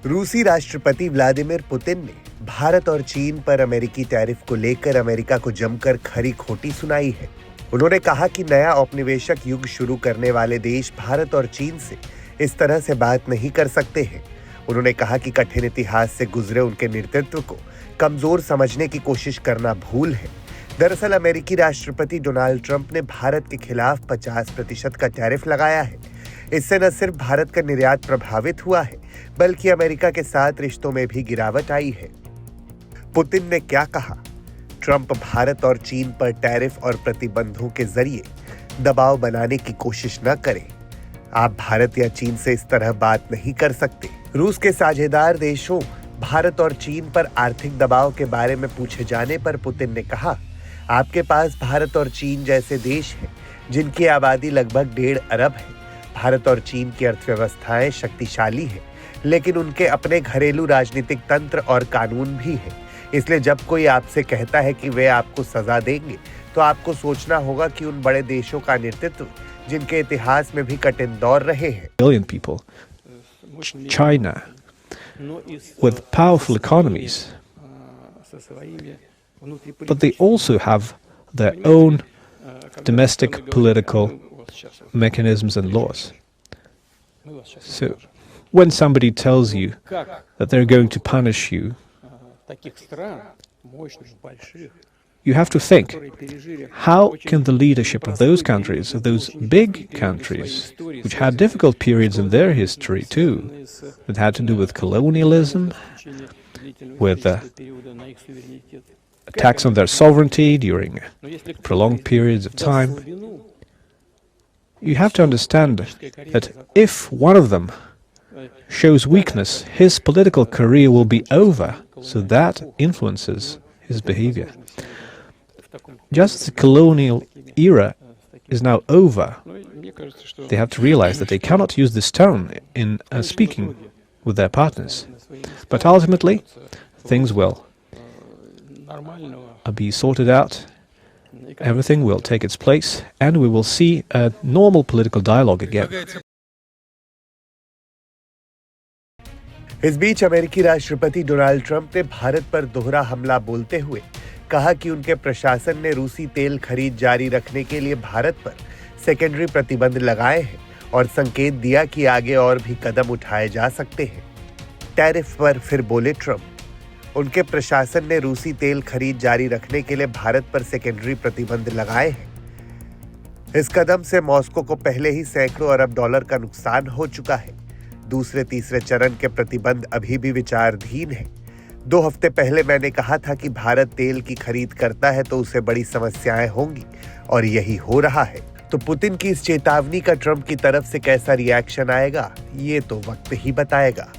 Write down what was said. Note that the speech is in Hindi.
रूसी राष्ट्रपति व्लादिमीर पुतिन ने भारत और चीन पर अमेरिकी टैरिफ को लेकर अमेरिका को जमकर खरी खोटी सुनाई है। उन्होंने कहा कि नया औपनिवेशिक युग शुरू करने वाले देश भारत और चीन से इस तरह से बात नहीं कर सकते हैं। उन्होंने कहा कि कठिन इतिहास से गुजरे उनके नेतृत्व को कमजोर समझने की कोशिश करना भूल है। दरअसल अमेरिकी राष्ट्रपति डोनाल्ड ट्रंप ने भारत के खिलाफ 50% का टैरिफ लगाया है। इससे न सिर्फ भारत का निर्यात प्रभावित हुआ है, बल्कि अमेरिका के साथ रिश्तों में भी गिरावट आई है। पुतिन ने क्या कहा? ट्रंप भारत और चीन पर टैरिफ और प्रतिबंधों के जरिए दबाव बनाने की कोशिश न करें। आप भारत या चीन से इस तरह बात नहीं कर सकते। रूस के साझेदार देशों भारत और चीन पर आर्थिक दबाव के बारे में पूछे जाने पर पुतिन ने कहा, आपके पास भारत और चीन जैसे देश हैं जिनकी आबादी लगभग 1.5 अरब है। भारत और चीन की अर्थव्यवस्थाएं शक्तिशाली हैं, लेकिन उनके अपने घरेलू राजनीतिक तंत्र और कानून भी हैं। इसलिए जब कोई आपसे कहता है कि वे आपको सजा देंगे, तो आपको सोचना होगा कि उन बड़े देशों का नेतृत्व जिनके इतिहास में भी कठिन दौर रहे हैं। Billion people, China, with powerful economies, but they also have their own domestic political mechanisms and laws. So when somebody tells you that they're going to punish you, you have to think, how can the leadership of those countries, of those big countries, which had difficult periods in their history too, that had to do with colonialism, with attacks on their sovereignty during prolonged periods of time, you have to understand that if one of them shows weakness, his political career will be over, so that influences his behavior. Just as the colonial era is now over, they have to realize that they cannot use this tone in speaking with their partners. But ultimately, things will be sorted out, everything will take its place, and we will see a normal political dialogue again. इस बीच अमेरिकी राष्ट्रपति डोनाल्ड ट्रंप ने भारत पर दोहरा हमला बोलते हुए कहा कि उनके प्रशासन ने रूसी तेल खरीद जारी रखने के लिए भारत पर सेकेंडरी प्रतिबंध लगाए हैं और संकेत दिया कि आगे और भी कदम उठाए जा सकते हैं। टैरिफ पर फिर बोले ट्रंप, उनके प्रशासन ने रूसी तेल खरीद जारी रखने के लिए भारत पर सेकेंडरी प्रतिबंध लगाए हैं। इस कदम से मॉस्को को पहले ही सैकड़ों अरब डॉलर का नुकसान हो चुका है। दूसरे तीसरे चरण के प्रतिबंध अभी भी विचाराधीन है। 2 हफ्ते पहले मैंने कहा था कि भारत तेल की खरीद करता है तो उसे बड़ी समस्याएं होंगी, और यही हो रहा है। तो पुतिन की इस चेतावनी का ट्रंप की तरफ से कैसा रिएक्शन आएगा, ये तो वक्त ही बताएगा।